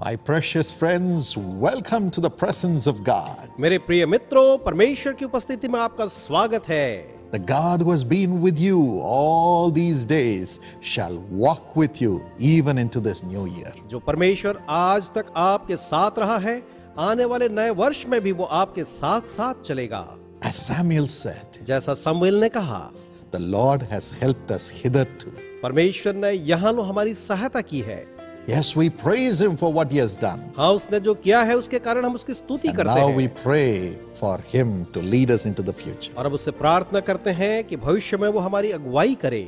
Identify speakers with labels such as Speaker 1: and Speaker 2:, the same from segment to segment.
Speaker 1: My precious friends, welcome to the presence of God.
Speaker 2: मेरे प्रिय मित्रों, परमेश्वर की उपस्थिति में आपका स्वागत है।
Speaker 1: The God who has been with you all these days shall walk with you even into this new year.
Speaker 2: जो परमेश्वर आज तक आपके साथ रहा है, आने वाले नए वर्ष में भी वो आपके साथ साथ चलेगा।
Speaker 1: As Samuel said,
Speaker 2: जैसा शमूएल ने कहा,
Speaker 1: the Lord has helped us hitherto.
Speaker 2: परमेश्वर ने यहाँ लो हमारी सहायता की है।
Speaker 1: Yes, we praise him for what he has done.
Speaker 2: हाँ, उसने जो किया है उसके कारण हम उसकी स्तुति
Speaker 1: And
Speaker 2: करते
Speaker 1: now
Speaker 2: हैं।
Speaker 1: we pray for him to lead us into the future.
Speaker 2: और अब उससे प्रार्थना करते हैं कि भविष्य में वो हमारी अगुवाई करे।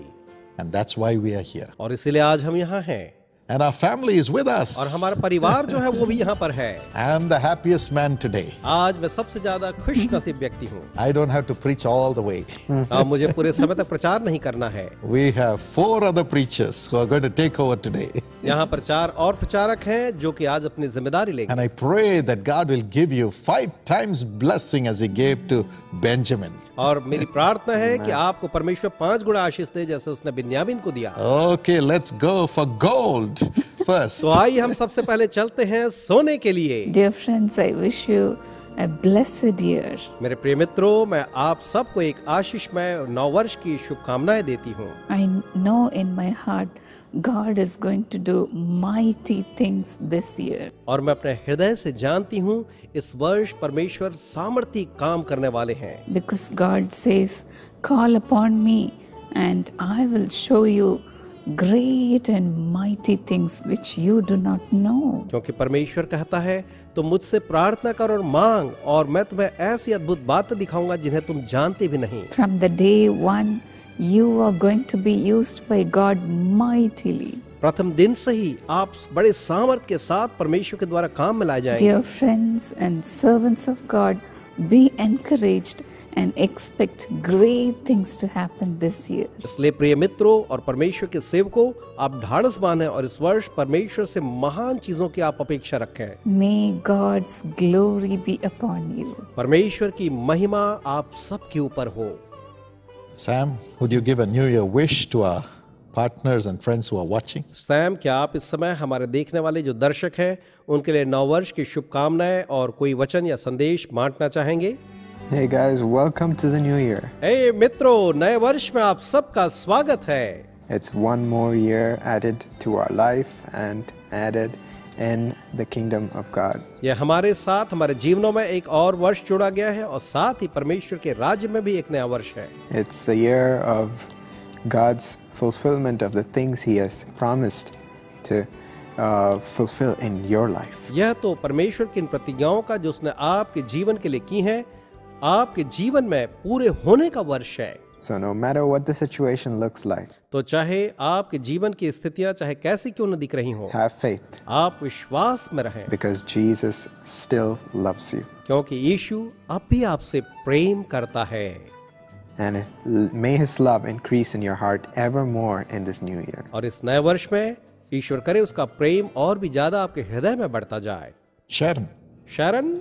Speaker 1: And that's why we are here.
Speaker 2: और इसीलिए आज हम यहाँ हैं।
Speaker 1: And our family is with us.
Speaker 2: और हमारा परिवार जो है वो भी यहाँ पर है।
Speaker 1: I am the happiest man today.
Speaker 2: आज मैं सबसे ज्यादा खुशनसीब व्यक्ति हूँ।
Speaker 1: I don't have to preach all the way.
Speaker 2: अब मुझे पूरे समय तक प्रचार नहीं करना है।
Speaker 1: We have 4 other preachers who are going to take over today.
Speaker 2: यहाँ पर 4 और प्रचारक हैं जो कि आज अपनी जिम्मेदारी लेंगे।
Speaker 1: And I pray that God will give you 5 times blessing as he gave to Benjamin.
Speaker 2: और मेरी प्रार्थना है कि आपको परमेश्वर 5 गुना आशीष दे जैसे उसने बिन्यामीन को दिया।
Speaker 1: Okay, let's go for gold first.
Speaker 2: तो आइए हम सबसे पहले चलते हैं सोने के लिए।
Speaker 3: Dear friends, I wish you a blessed year.
Speaker 2: मेरे प्रिय मित्रों, मैं आप सबको एक आशीषमय नववर्ष की शुभकामनाएं देती हूँ।
Speaker 3: I know in my heart God is going to do mighty things this year.
Speaker 2: और मैं अपने हृदय से जानती हूँ इस वर्ष परमेश्वर सामर्थी काम करने वाले हैं।
Speaker 3: Because God says, call upon me and I will show you great and mighty things which you do not know.
Speaker 2: क्योंकि परमेश्वर कहता है तुम मुझसे प्रार्थना कर और मांग और मैं तुम्हें ऐसी अद्भुत बातें दिखाऊंगा जिन्हें तुम जानते भी नहीं।
Speaker 3: From the day one, you are going to be used by God mightily.
Speaker 2: प्रथम दिन से ही आप बड़े सामर्थ के साथ परमेश्वर के द्वारा काम में लाए जाएंगे।
Speaker 3: Dear friends and servants of God, be encouraged and expect great things to happen this year.
Speaker 2: इसलिए प्रिय मित्रों और परमेश्वर के सेवकों, आप ढाढ़स बांधें और इस वर्ष परमेश्वर से महान चीजों की आप अपेक्षा रखें।
Speaker 3: May God's glory be upon you.
Speaker 2: परमेश्वर की महिमा आप सबके ऊपर हो।
Speaker 1: Sam, would you give a new year wish to our partners and friends who are watching?
Speaker 2: Sam, क्या आप इस समय हमारे देखने वाले जो दर्शक हैं उनके लिए नववर्ष की शुभकामनाएं और कोई वचन या संदेश बांटना चाहेंगे?
Speaker 4: Hey guys, welcome to the new year.
Speaker 2: हे मित्रों, नए वर्ष में आप सबका स्वागत है।
Speaker 4: It's one more year added to our life and added in the kingdom of God.
Speaker 2: यह हमारे साथ हमारे जीवनों में एक और वर्ष जोड़ा गया है और साथ ही परमेश्वर के राज्य में भी एक नया वर्ष है।
Speaker 4: It's the year of God's fulfillment of the things He has promised to fulfill in your life.
Speaker 2: यह तो परमेश्वर की इन प्रतिज्ञाओं का जो उसने आपके जीवन के लिए की हैं, आपके जीवन में पूरे होने का वर्ष है।
Speaker 4: So no matter what the situation looks like,
Speaker 2: तो चाहे आपके जीवन की स्थितियां चाहे कैसी क्यों न दिख रही हों,
Speaker 4: have faith
Speaker 2: आप विश्वास में रहें,
Speaker 4: because Jesus still loves you.
Speaker 2: क्योंकि यीशु अब भी आपसे प्रेम करता है।
Speaker 4: And may His love increase in your heart ever more in this new year.
Speaker 2: और इस नए वर्ष में ईश्वर करे उसका प्रेम और भी ज्यादा आपके हृदय में बढ़ता जाए।
Speaker 1: Sharon.
Speaker 2: शरण,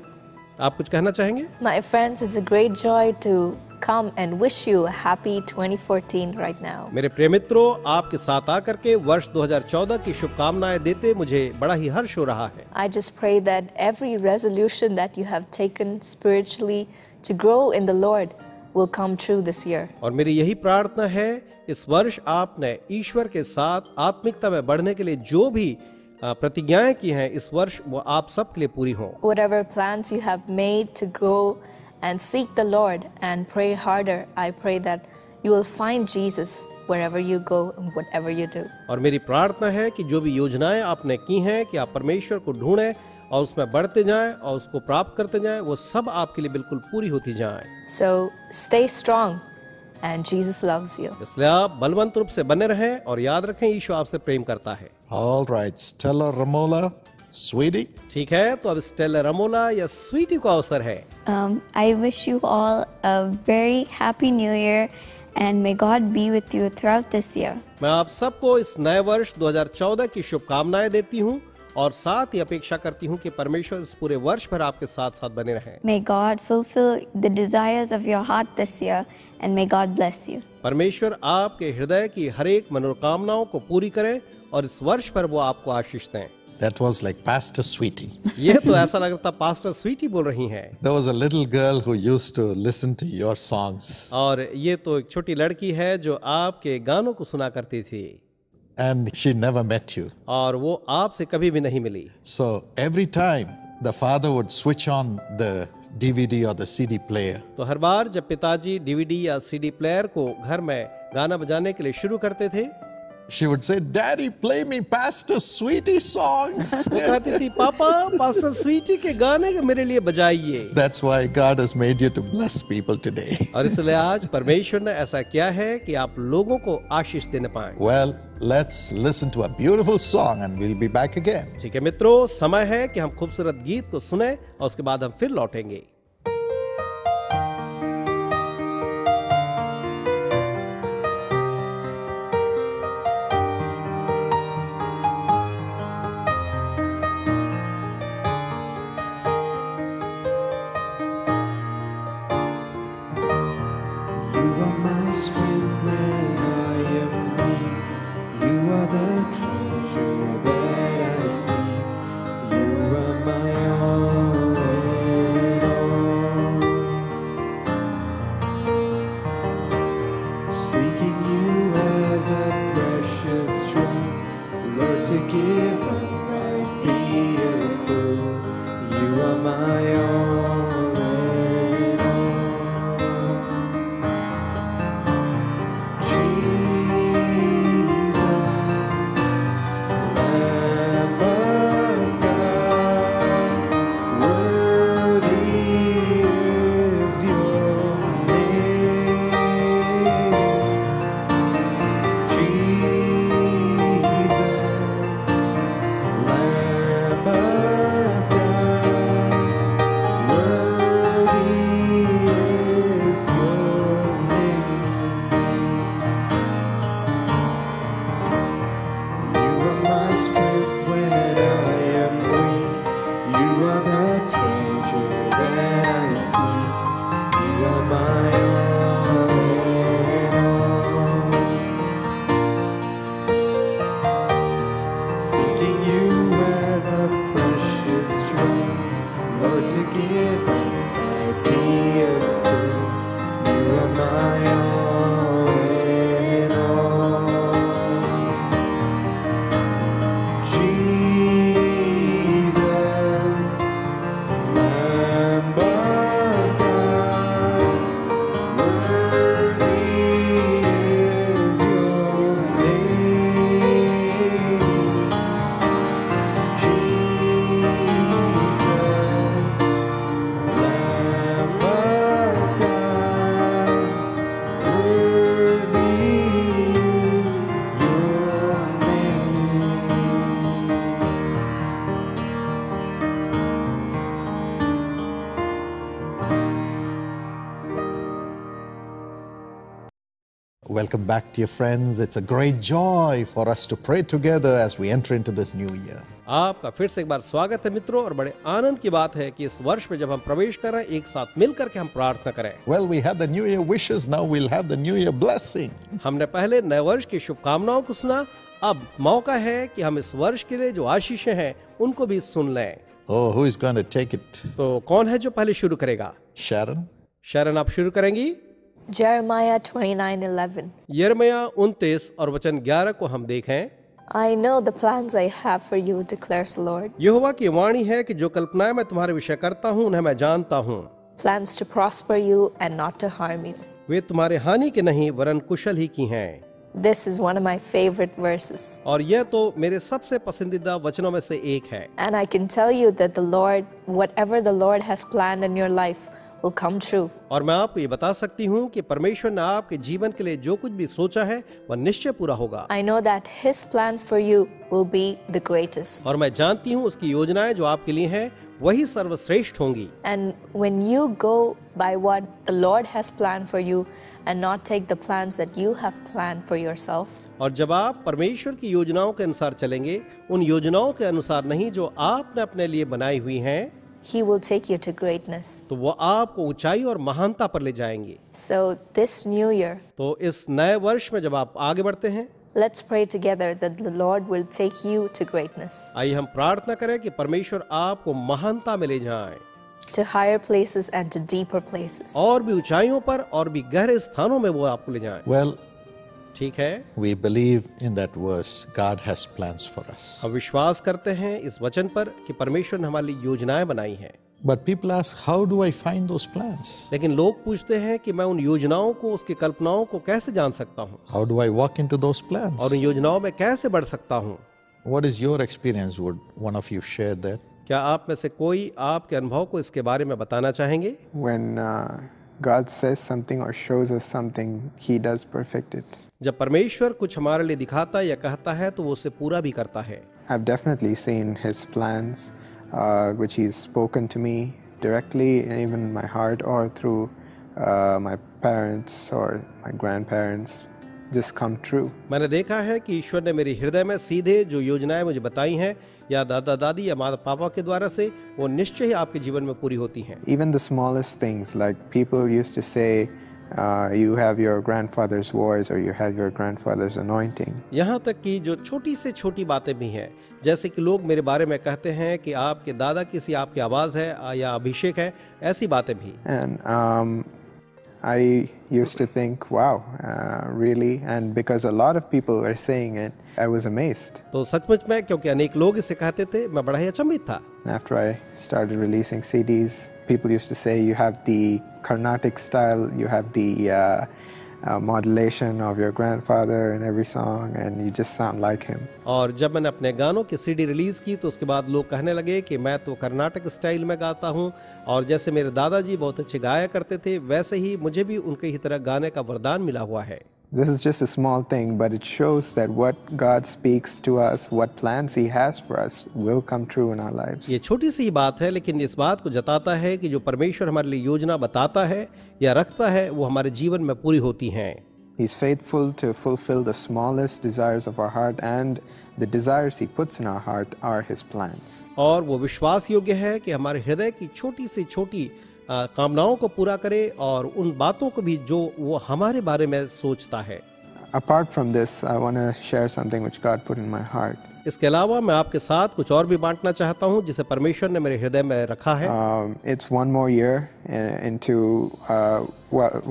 Speaker 2: आप कुछ कहना चाहेंगे?
Speaker 5: My friends, it's a great joy to come and wish you a happy 2014 right now.
Speaker 2: मेरे प्रिय मित्रों, आपके साथ आकर के वर्ष 2014 की शुभकामनाएं देते मुझे बड़ा ही हर्ष हो रहा है।
Speaker 5: I just pray that every resolution that you have taken spiritually to grow in the Lord will come true this year.
Speaker 2: और मेरी यही प्रार्थना है इस वर्ष आपने ईश्वर के साथ आत्मिकता में बढ़ने के लिए जो भी प्रतिज्ञाएं की हैं इस वर्ष वो आप सब के लिए पूरी हों।
Speaker 5: Whatever plans you have made to grow and seek the Lord and pray harder, I pray that you will find Jesus wherever you go and whatever you do.
Speaker 2: और मेरी प्रार्थना है कि जो भी योजनाएं आपने की हैं कि आप परमेश्वर को ढूंढें और उसमें बढ़ते जाएं और उसको प्राप्त करते जाएं, वो सब आपके लिए बिल्कुल पूरी होती जाएं।
Speaker 5: So stay strong and Jesus loves you.
Speaker 2: इसलिए आप बलवंत रूप से बने रहें और याद रखें यीशु आपसे प्रेम करता है।
Speaker 1: All right, Stella Ramola, sweetie.
Speaker 2: ठीक है, तो अब स्टेला रमोला या स्वीटी को अवसर है।
Speaker 6: I wish you all a very happy new year and may God be with you throughout this year.
Speaker 2: मैं आप सबको इस नए वर्ष 2014 की शुभकामनाएं देती हूँ और साथ ही अपेक्षा करती हूँ कि परमेश्वर इस पूरे वर्ष भर आपके साथ साथ बने रहें।
Speaker 6: May God fulfill the desires of your heart this year and may God bless you.
Speaker 2: परमेश्वर आपके हृदय की हर एक मनोकामनाओं को पूरी करे और इस वर्ष पर वो आपको आशीष दें।
Speaker 1: That was like Pastor Sweetie.
Speaker 2: ये तो ऐसा लग रहा था पास्टर स्वीटी बोल रही हैं।
Speaker 1: There was a little girl who used to listen to your songs.
Speaker 2: और ये तो एक छोटी लड़की है जो आपके गानों को सुना करती थी,
Speaker 1: And she never met you.
Speaker 2: और वो आपसे कभी भी नहीं मिली।
Speaker 1: So every time the father would switch on the DVD or the CD player,
Speaker 2: तो हर बार जब पिताजी डीवीडी या सीडी प्लेयर को घर में गाना बजाने के लिए शुरू करते थे,
Speaker 1: she would say, "Daddy, play me Pastor Sweetie songs."
Speaker 2: वो कहती थी, पापा पास्टर स्वीटी के गाने मेरे लिए बजाइए।
Speaker 1: That's why God has made you to bless people today.
Speaker 2: और इसलिए आज परमेश्वर ने ऐसा किया है कि आप लोगों को आशीष देने पाएं।
Speaker 1: Well, let's listen to a beautiful song and we'll be back again.
Speaker 2: ठीक है मित्रों, समय है कि हम खूबसूरत गीत को सुने और उसके बाद हम फिर लौटेंगे।
Speaker 1: Welcome back, dear friends. It's a great joy for us to pray together as we enter into this new year.
Speaker 2: आपका फिर से एक बार स्वागत है मित्रों, और बड़े आनंद की बात है कि इस वर्ष में जब हम प्रवेश कर रहे हैं, एक साथ मिलकर के हम प्रार्थना करें।
Speaker 1: Well, we had the New Year wishes. Now we'll have the New Year blessing.
Speaker 2: हमने पहले नए वर्ष की शुभकामनाओं को सुना, अब मौका है कि हम इस वर्ष के लिए जो आशीषें हैं उनको भी सुन लें।
Speaker 1: Oh, who is going to take it?
Speaker 2: तो कौन है जो पहले शुरू करेगा?
Speaker 1: Sharon?
Speaker 2: शरण, आप शुरू करेंगी?
Speaker 5: Jeremiah 29:11.
Speaker 2: यिर्मयाह 29 और वचन 11 को हम देखें।
Speaker 5: I know the plans I have for you, declares the Lord.
Speaker 2: यहोवा की वाणी है कि जो कल्पनाएं मैं तुम्हारे विषय करता हूँ उन्हें मैं जानता हूँ।
Speaker 5: Plans to prosper you and not to harm you.
Speaker 2: वे तुम्हारे हानि के नहीं वरन कुशल ही की हैं।
Speaker 5: This is one of my favorite verses.
Speaker 2: और यह तो मेरे सबसे पसंदीदा वचनों में से एक है।
Speaker 5: And I can tell you that the Lord, whatever the Lord has planned in your life, will come true.
Speaker 2: और मैं आपको ये बता सकती हूँ कि परमेश्वर ने आपके जीवन के लिए जो कुछ भी सोचा है वह निश्चय पूरा होगा।
Speaker 5: I know that His plans for you will be the greatest.
Speaker 2: और मैं जानती हूँ उसकी योजनाएं जो आपके लिए हैं वही सर्वश्रेष्ठ होंगी।
Speaker 5: And when you go by what the Lord has planned for you and not take the plans that you have planned for yourself,
Speaker 2: और जब आप परमेश्वर की योजनाओं के अनुसार चलेंगे, उन योजनाओं के अनुसार नहीं जो आपने अपने लिए बनाई हुई हैं,
Speaker 5: He will take you to greatness.
Speaker 2: तो वो आपको ऊंचाई और महानता पर ले जाएंगे।
Speaker 5: So this new year,
Speaker 2: तो इस नए वर्ष में जब आप आगे बढ़ते हैं,
Speaker 5: Let's pray together that the Lord will take you to greatness,
Speaker 2: आइए हम प्रार्थना करें कि परमेश्वर आपको महानता में ले जाए,
Speaker 5: to higher places and to deeper places.
Speaker 2: और भी ऊंचाइयों पर और भी गहरे स्थानों में वो आपको ले जाए।
Speaker 1: Well,
Speaker 2: ठीक है,
Speaker 1: we believe in that verse. God has plans for us.
Speaker 2: हम विश्वास करते हैं इस वचन पर कि परमेश्वर ने हमारे लिए योजनाएं बनाई हैं।
Speaker 1: But people ask, how do I find those plans?
Speaker 2: लेकिन लोग पूछते हैं कि मैं उन योजनाओं को, उसकी कल्पनाओं को कैसे जान सकता हूँ,
Speaker 1: How do I walk into those plans?
Speaker 2: और उन योजनाओं में कैसे बढ़ सकता हूँ।
Speaker 1: What is your experience? Would one of you share that?
Speaker 2: क्या आप में से कोई आपके अनुभव को इसके बारे में बताना चाहेंगे?
Speaker 4: When God says something or shows us something, He does perfect it.
Speaker 2: जब परमेश्वर कुछ हमारे लिए दिखाता या कहता है तो वो उसे पूरा भी करता है।
Speaker 4: I've definitely seen His plans, which He's spoken to me directly, even in my heart, or through my parents or my grandparents, just come true.
Speaker 2: मैंने देखा है कि ईश्वर ने मेरे हृदय में सीधे जो योजनाएं मुझे बताई हैं, या दादा दादी या माता पापा के द्वारा से, वो निश्चय ही आपके जीवन में पूरी होती हैं।
Speaker 4: Even the smallest things, like people used to say, you have your grandfather's voice or you have your grandfather's anointing.
Speaker 2: यहाँ तक कि जो छोटी से छोटी बातें भी हैं, जैसे कि लोग मेरे बारे में कहते हैं कि आपके दादा की आपकी आवाज़ है या अभिषेक है, ऐसी बातें भी।
Speaker 4: And I used to think, wow, really? And because a lot of people were saying it, I was amazed.
Speaker 2: तो सचमुच में, क्योंकि अनेक लोग इसे कहते थे, मैं बड़ा ही अचंभित था।
Speaker 4: After I started releasing CDs, people used to say, you have the Carnatic style, you have the modulation of your grandfather in every song, and you just sound like him.
Speaker 2: और जब मैंने अपने गानों की सीडी रिलीज की तो उसके बाद लोग कहने लगे कि मैं तो कर्नाटक स्टाइल में गाता हूँ, और जैसे मेरे दादाजी बहुत अच्छे गाया करते थे, वैसे ही मुझे भी उनके ही तरह गाने का वरदान मिला हुआ है।
Speaker 4: This is just a small thing, but it shows that what God speaks to us, what plans He has for us, will come true in our lives.
Speaker 2: ये छोटी सी ही बात है, लेकिन इस बात को जताता है कि जो परमेश्वर हमारे लिए योजना बताता है या रखता है, वो हमारे जीवन में पूरी होती हैं।
Speaker 4: He's faithful to fulfill the smallest desires of our heart, and the desires He puts in our heart are His plans.
Speaker 2: और वो विश्वास योग्य है कि हमारे हृदय की छोटी से छोटी कामनाओं को पूरा करे, और उन बातों को भी जो वो हमारे बारे में सोचता है।
Speaker 4: Apart from this, I want to share something which God put in my heart.
Speaker 2: इसके अलावा मैं आपके साथ कुछ और भी बांटना चाहता हूँ जिसे परमेश्वर ने मेरे हृदय में रखा है।
Speaker 4: It's one more year into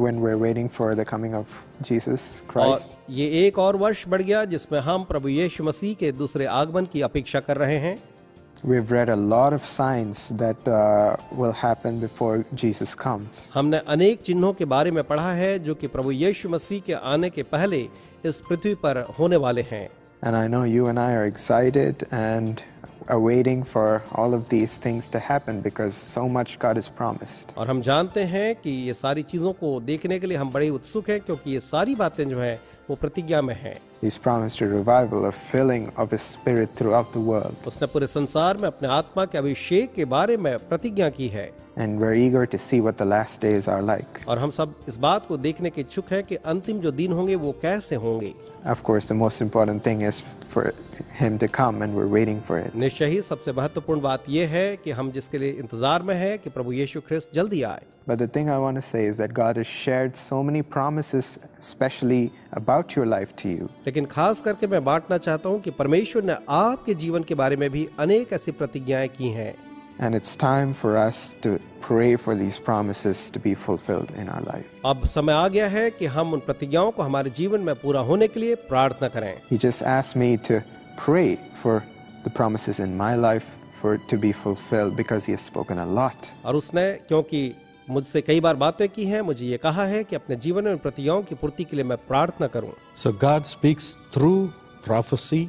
Speaker 4: when we're waiting for the coming of Jesus Christ.
Speaker 2: और ये एक और वर्ष बढ़ गया जिसमें हम प्रभु यीशु मसीह के दूसरे आगमन की अपेक्षा कर रहे हैं।
Speaker 4: We've read a lot of signs that will happen before Jesus comes.
Speaker 2: हमने अनेक चिन्हों के बारे में पढ़ा है जो कि प्रभु यीशु मसीह के आने के पहले इस पृथ्वी पर होने वाले हैं।
Speaker 4: And I know you and I are excited and are waiting for all of these things to happen because so much God has promised.
Speaker 2: और हम जानते हैं कि ये सारी चीजों को देखने के लिए हम बड़े उत्सुक हैं, क्योंकि ये सारी बातें जो हैं वो प्रतिज्ञा में हैं।
Speaker 4: He's promised a revival, a filling of His Spirit throughout the world.
Speaker 2: उसने पूरे संसार में अपने आत्मा के अभिषेक के बारे में प्रतिज्ञा की है।
Speaker 4: And we're eager to see what the last days are like.
Speaker 2: और हम सब इस बात को देखने के इच्छुक हैं कि अंतिम जो दिन होंगे वो कैसे होंगे।
Speaker 4: Of course, the most important thing is for Him to come, and we're waiting for it.
Speaker 2: निश्चय ही सबसे महत्वपूर्ण बात यह है कि हम जिसके लिए इंतजार में हैं कि प्रभु यीशु ख्रिस्त जल्दी आए।
Speaker 4: But the thing I want to say is that God has shared so many promises, especially about your life, to you.
Speaker 2: लेकिन खास करके मैं बांटना चाहता हूँ कि परमेश्वर ने आपके जीवन के बारे में भी अनेक ऐसी प्रतिज्ञाएं की हैं।
Speaker 4: And it's time for us to pray for these promises to be fulfilled in our life.
Speaker 2: अब समय आ गया है कि हम उन प्रतिज्ञाओं को हमारे जीवन में पूरा होने के लिए प्रार्थना करें।
Speaker 4: He just asked me to pray for the promises in my life for it to be fulfilled because He has spoken a lot.
Speaker 2: और उसने क्योंकि मुझसे कई बार बातें की हैं, मुझे ये कहा है कि अपने जीवन में प्रतिज्ञाओं की पूर्ति के लिए मैं प्रार्थना करूं।
Speaker 1: So God speaks through prophecy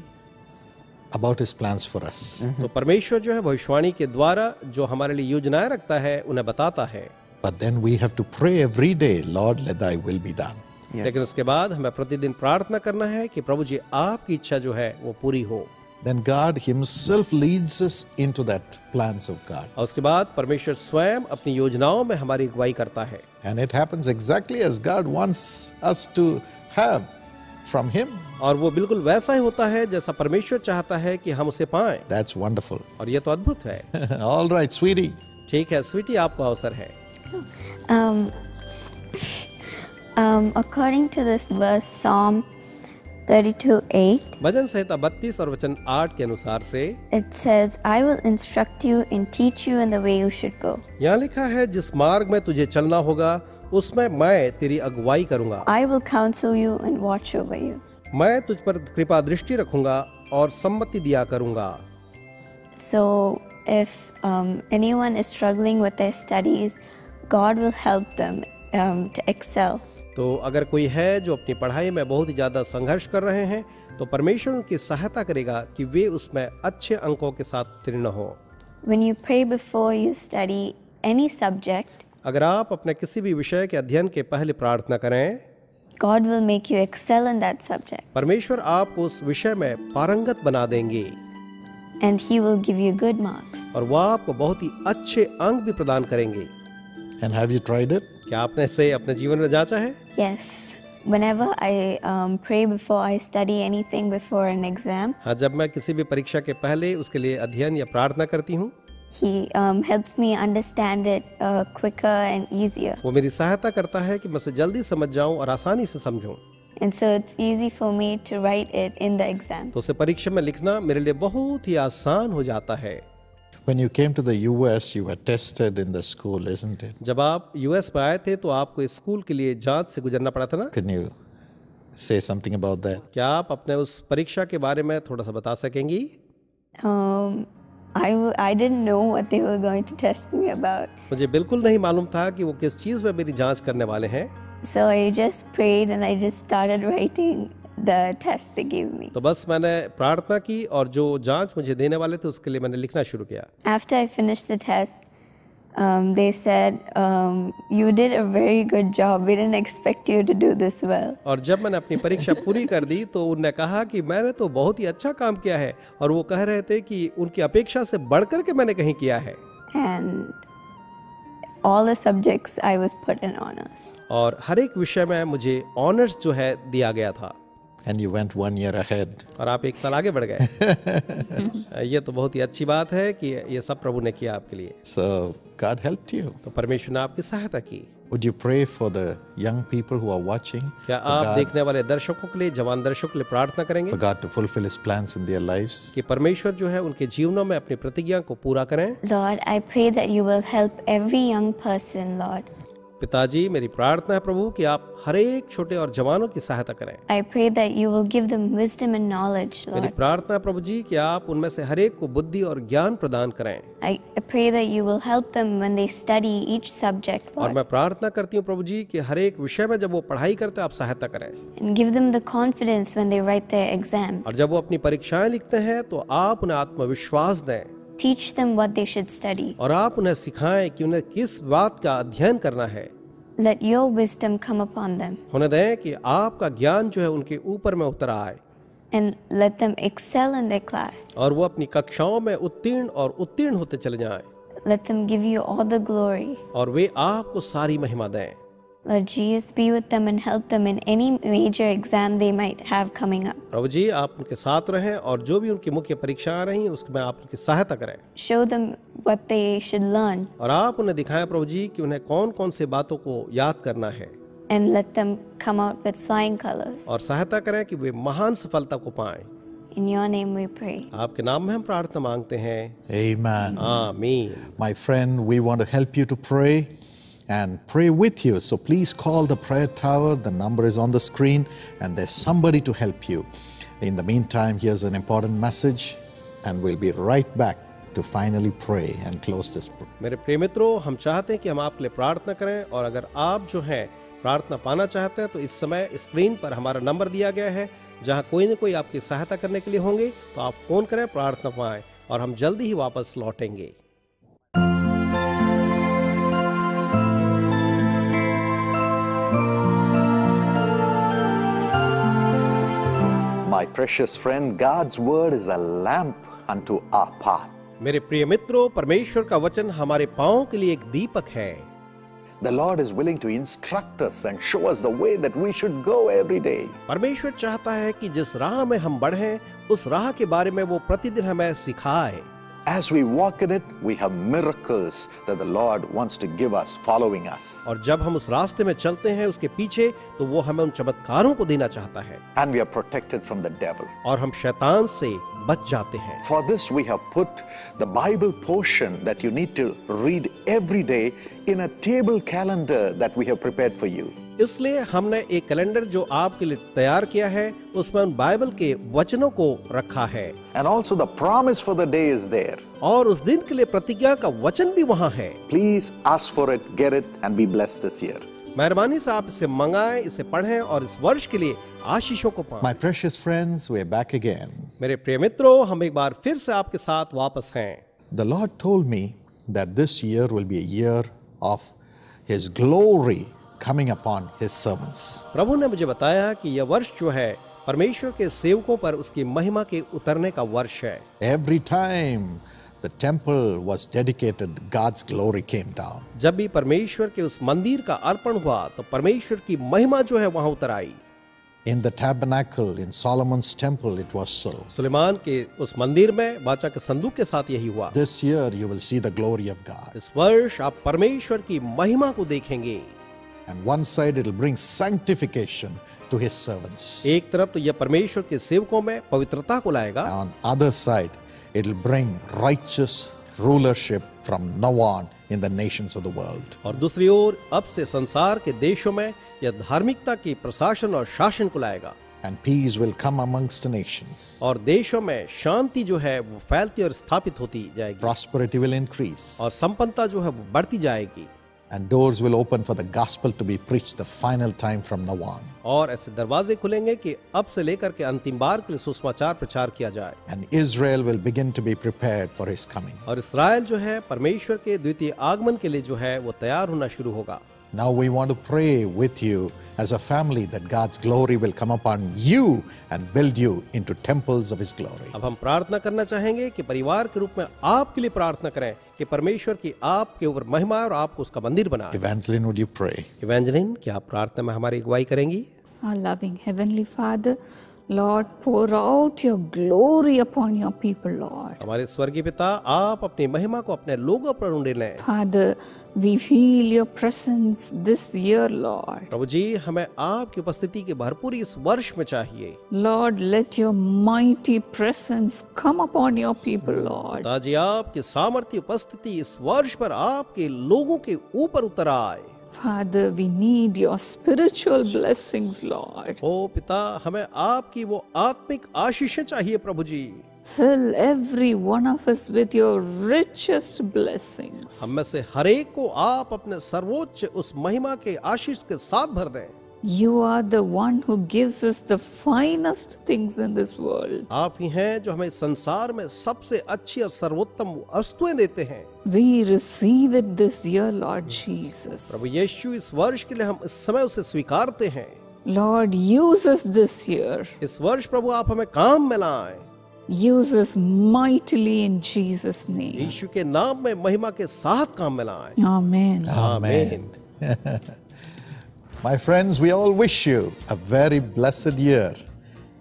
Speaker 1: about His plans for us.
Speaker 2: तो परमेश्वर जो है भविष्यवाणी के द्वारा जो हमारे लिए योजनाएं रखता है उन्हें बताता है।
Speaker 1: But then we have to pray every day, Lord, let Thy will be done.
Speaker 4: Yes.
Speaker 2: लेकिन उसके बाद हमें प्रतिदिन प्रार्थना करना है कि प्रभु जी आपकी इच्छा जो है वो पूरी हो।
Speaker 1: Then God Himself leads us into that plans of God.
Speaker 2: और उसके बाद परमेश्वर स्वयं अपनी योजनाओं में हमारी अगुवाई करता है।
Speaker 1: And it happens exactly as God wants us to have from Him.
Speaker 2: और वो बिल्कुल वैसा ही होता है जैसा परमेश्वर चाहता है कि हम उसे पाएं।
Speaker 1: That's wonderful.
Speaker 2: और ये तो अद्भुत है।
Speaker 1: All right, sweetie.
Speaker 2: ठीक है स्वीटी, आपको अवसर है।
Speaker 6: According to this verse, Psalm 32:8.
Speaker 2: भजन संहिता 32 और वचन 8 के अनुसार से
Speaker 6: It says, I will instruct you and teach you in the way you should go.
Speaker 2: यहाँ लिखा है, जिस मार्ग में तुझे चलना होगा उसमें मैं तेरी अगुवाई करूंगा।
Speaker 6: I will counsel you and watch over you.
Speaker 2: मैं तुझ पर कृपा दृष्टि रखूंगा और सम्मति दिया करूंगा।
Speaker 6: So if anyone is struggling with their studies, God will help them to excel.
Speaker 2: तो अगर कोई है जो अपनी पढ़ाई में बहुत ही ज्यादा संघर्ष कर रहे हैं तो परमेश्वर उनकी सहायता करेगा कि वे उसमें अच्छे अंकों के साथ उत्तीर्ण हो।
Speaker 6: When you pray before you study any subject,
Speaker 2: अगर आप अपने किसी भी विषय के अध्ययन के पहले प्रार्थना करें,
Speaker 6: God will make you excel in that subject,
Speaker 2: परमेश्वर आपको उस विषय में पारंगत बना देंगे
Speaker 6: and He will give you good marks.
Speaker 2: और वह आपको बहुत ही अच्छे अंक भी प्रदान करेंगे।
Speaker 1: And have you tried it?
Speaker 2: क्या आपने इसे अपने जीवन में जांचा है?
Speaker 6: Yes. Whenever I pray before I study anything before an exam,
Speaker 2: हाँ, जब मैं किसी भी परीक्षा के पहले उसके लिए अध्ययन या प्रार्थना करती हूँ,
Speaker 6: He helps me understand it quicker and easier.
Speaker 2: वो मेरी सहायता करता है कि मैं उसे जल्दी समझ जाऊं और आसानी से समझूं।
Speaker 6: And so it's easy for me to write it in the exam.
Speaker 2: तो उसे परीक्षा में लिखना मेरे लिए बहुत ही आसान हो जाता है।
Speaker 1: When you came to the US, you were tested in the school, isn't it?
Speaker 2: जब आप यूएस में आए थे तो आपको स्कूल के लिए जांच से गुजरना पड़ा था ना?
Speaker 1: Can you say something about that?
Speaker 2: क्या आप अपने उस परीक्षा के बारे में थोड़ा सा बता सकेंगी?
Speaker 6: I didn't know what they were going to test me about.
Speaker 2: मुझे बिल्कुल नहीं मालूम था कि वो किस चीज में मेरी जांच करने वाले हैं।
Speaker 6: So I just prayed and I just started writing the test they gave me.
Speaker 2: तो बस मैंने प्रार्थना की और जो जांच मुझे देने वाले थे उसके लिए मैंने लिखना शुरू किया।
Speaker 6: After I finished the test, they said, you did a very good job. We didn't expect you to do this well.
Speaker 2: और जब मैंने अपनी परीक्षा पूरी कर दी तो उन्होंने कहा कि मैंने तो बहुत ही अच्छा काम किया है और वो कह रहे थे कि उनकी अपेक्षा से बढ़कर के मैंने कहीं किया है।
Speaker 6: And all the subjects I was put in honors.
Speaker 2: और हर एक विषय में मुझे ऑनर्स जो है दिया गया था।
Speaker 1: And you went 1 year ahead.
Speaker 2: और आप एक साल आगे बढ़ गए। ये तो बहुत ही अच्छी बात है कि ये सब प्रभु ने किया आपके लिए।
Speaker 1: So God helped you.
Speaker 2: तो परमेश्वर ने आपकी सहायता की।
Speaker 1: Would you pray for the young people who are watching?
Speaker 2: क्या आप देखने वाले दर्शकों के लिए, जवान दर्शकों के लिए प्रार्थना करेंगे
Speaker 1: For God to fulfill His plans in their lives?
Speaker 2: कि परमेश्वर जो है उनके जीवनों में अपनी प्रतिज्ञा को पूरा करें?
Speaker 6: Lord, I pray that you will help every young person, Lord.
Speaker 2: पिताजी, मेरी प्रार्थना है प्रभु कि आप हर एक छोटे और जवानों की सहायता करें।
Speaker 6: I pray that you will give them wisdom and knowledge,
Speaker 2: मेरी
Speaker 6: Lord.
Speaker 2: प्रार्थना है प्रभु जी कि आप उनमें से हर एक को बुद्धि और ज्ञान प्रदान करें।
Speaker 6: I pray that you will help them when they study each subject,
Speaker 2: और
Speaker 6: Lord,
Speaker 2: मैं प्रार्थना करती हूँ प्रभु जी कि हर एक विषय में जब वो पढ़ाई करते हैं आप सहायता करें।
Speaker 6: and give them the confidence when they write their exams.
Speaker 2: और जब वो अपनी परीक्षाएं लिखते हैं तो आप उन्हें आत्मविश्वास दें
Speaker 6: Teach them what they should study.
Speaker 2: और आप उन्हें सिखाएं कि उन्हें किस बात का अध्ययन करना है।
Speaker 6: Let your wisdom come upon them
Speaker 2: उन्हें दें कि आपका ज्ञान जो है उनके ऊपर में उतर आए
Speaker 6: and let them excel in their class.
Speaker 2: और वो अपनी कक्षाओं में उत्तीर्ण होते चले जाएं
Speaker 6: Let them give you all the glory.
Speaker 2: और वे आपको सारी महिमा दें।
Speaker 6: Lord Jesus, be with them and help them in any major exam they might have coming up.
Speaker 2: प्रभु जी, आप उनके साथ रहें और जो भी उनकी मुख्य परीक्षाएं आ रही हैं उसमें आप उनकी सहायता करें
Speaker 6: Show them what they should learn
Speaker 2: और आप उन्हें दिखाएं प्रभु जी कि उन्हें कौन कौन से बातों को याद करना है
Speaker 6: and let them come out with flying colors.
Speaker 2: और सहायता करें कि वे महान सफलता को पाएं।
Speaker 6: In your name we pray.
Speaker 2: आपके नाम में हम प्रार्थना मांगते हैं,
Speaker 1: Amen.
Speaker 2: आमीन।
Speaker 1: My friend, we want to help you to pray and pray with you. So please call the prayer tower. The number is on the screen and there's somebody to help you. In the meantime, here's an important message and we'll be right back to finally pray and close this.
Speaker 2: मेरे प्रिय मित्रों, हम चाहते हैं कि हम आपके लिए प्रार्थना करें और अगर आप जो हैं प्रार्थना पाना चाहते हैं तो इस समय स्क्रीन पर हमारा नंबर दिया गया है जहां कोई न कोई आपकी सहायता करने के लिए होंगे, तो आप फोन करें, प्रार्थना पाएं और हम जल्दी ही वापस लौटेंगे।
Speaker 1: My precious friend, God's word is a lamp unto our path.
Speaker 2: मेरे प्रिय मित्रों, परमेश्वर का वचन हमारे पांव के लिए एक दीपक है।
Speaker 1: The Lord is willing to instruct us and show us the way that we should go every day.
Speaker 2: परमेश्वर चाहता है कि जिस राह में हम बढ़ें, उस राह के बारे में वो प्रतिदिन हमें सिखाए।
Speaker 1: as we walk in it, we have miracles that the Lord wants to give us following us.
Speaker 2: और जब हम उस रास्ते में चलते हैं उसके पीछे, तो वो हमें उन चमत्कारों को देना चाहता है,
Speaker 1: And we are protected from the devil.
Speaker 2: और हम शैतान से बच जाते हैं।
Speaker 1: For this we have put the Bible portion that you need to read every day in a table calendar that we have prepared for you.
Speaker 2: इसलिए हमने एक कैलेंडर जो आपके लिए तैयार किया है, उसमें उन बाइबल के वचनों को रखा है,
Speaker 1: And also the promise for the day is there.
Speaker 2: और उस दिन के लिए प्रतिज्ञा का वचन भी वहाँ है।
Speaker 1: Please ask for it, get it, and be blessed this year.
Speaker 2: मेहरबानी से आप इसे मंगाएं, इसे पढ़ें और इस वर्ष के लिए आशीषों को पाएं।
Speaker 1: My precious friends, we are back again.
Speaker 2: मेरे प्रिय मित्रों, हम एक बार फिर से आपके साथ वापस हैं।
Speaker 1: The Lord told me that this year will be a year of His glory coming upon His servants.
Speaker 2: प्रभु ने मुझे बताया कि यह वर्ष जो है परमेश्वर के सेवकों पर उसकी महिमा के उतरने का वर्ष है।
Speaker 1: Every time the temple was dedicated, God's glory came down.
Speaker 2: जब भी परमेश्वर के उस मंदिर का अर्पण हुआ, तो परमेश्वर की महिमा जो है वहां उतर आई।
Speaker 1: In the tabernacle, in Solomon's temple, it was so.
Speaker 2: Suleman के उस मंदिर में वाचा के संदूक के साथ यही हुआ।
Speaker 1: This year you will see the glory of God.
Speaker 2: इस वर्ष आप परमेश्वर की महिमा को देखेंगे।
Speaker 1: And one side it will bring sanctification to His servants.
Speaker 2: एक तरफ तो यह परमेश्वर के सेवकों में पवित्रता को लाएगा,
Speaker 1: On other side, it will bring righteous rulership from now on in the nations of the world.
Speaker 2: और दूसरी ओर अब से संसार के देशों में यह धार्मिकता की प्रशासन और शासन को लाएगा,
Speaker 1: And peace will come amongst the nations.
Speaker 2: और देशों में शांति जो है वो फैलती और स्थापित होती जाएगी,
Speaker 1: Prosperity will increase.
Speaker 2: और संपन्नता जो है वो बढ़ती जाएगी,
Speaker 1: And doors will open for the gospel to be preached the final time from now on.
Speaker 2: और ऐसे दरवाजे खुलेंगे कि अब से लेकर के अंतिम बार के लिए सुसमाचार प्रचार किया जाए।
Speaker 1: And Israel will begin to be prepared for His coming.
Speaker 2: और इस्राएल जो है परमेश्वर के द्वितीय आगमन के लिए जो है वो तैयार होना शुरू होगा।
Speaker 1: Now we want to pray with you as a family that God's glory will come upon you and build you into temples of His glory.
Speaker 2: अब हम प्रार्थना करना चाहेंगे कि परिवार के रूप में आपके लिए प्रार्थना करें कि परमेश्वर की आपके ऊपर महिमा और आपको उसका मंदिर बनाए।
Speaker 1: Evangeline, would you pray?
Speaker 2: इवेंजलिन, क्या आप प्रार्थना में हमारी अगुवाई करेंगी?
Speaker 3: Our loving Heavenly Father, Lord, pour out your glory upon your people, Lord.
Speaker 2: हमारे स्वर्गीय पिता, आप अपनी महिमा को अपने लोगों पर उंडेल लें।
Speaker 3: Father, we feel your presence this year, Lord.
Speaker 2: प्रभु जी, हमें आपकी उपस्थिति की भरपूरी इस वर्ष में चाहिए।
Speaker 3: Lord, let your mighty presence come upon your people, Lord.
Speaker 2: पिताजी, आपकी सामर्थ्य उपस्थिति इस वर्ष पर आपके लोगों के ऊपर उतर आए।
Speaker 3: Father, we need your spiritual blessings, Lord.
Speaker 2: ओ पिता, हमें आपकी वो आत्मिक आशीषें चाहिए प्रभु जी।
Speaker 3: Fill every one of us with your richest blessings.
Speaker 2: हम में से हर एक को आप अपने सर्वोच्च उस महिमा के आशीष के साथ भर दें।
Speaker 3: You are the one who gives us the finest things in this world.
Speaker 2: आप ही हैं जो हमें संसार में सबसे अच्छी और सर्वोत्तम वस्तुएं देते हैं।
Speaker 3: We receive it this year, Lord Jesus.
Speaker 2: प्रभु यीशु, इस वर्ष के लिए हम इस समय उसे स्वीकारते हैं।
Speaker 3: Lord, use us this year.
Speaker 2: इस वर्ष प्रभु आप हमें काम में लाएं।
Speaker 3: Use us mightily in Jesus' name.
Speaker 2: यीशु के नाम में महिमा के साथ काम में लाएं।
Speaker 3: Amen.
Speaker 1: Amen. My friends, we all wish you a very blessed year.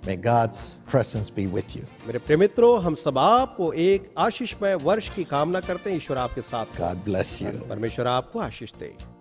Speaker 1: May God's presence be with you.
Speaker 2: मेरे प्रिय मित्रों, हम सब आपको एक आशीषमय वर्ष की कामना करते हैं। ईश्वर आपके साथ हो।
Speaker 1: God bless you.
Speaker 2: परमेश्वर आपको आशीष दे।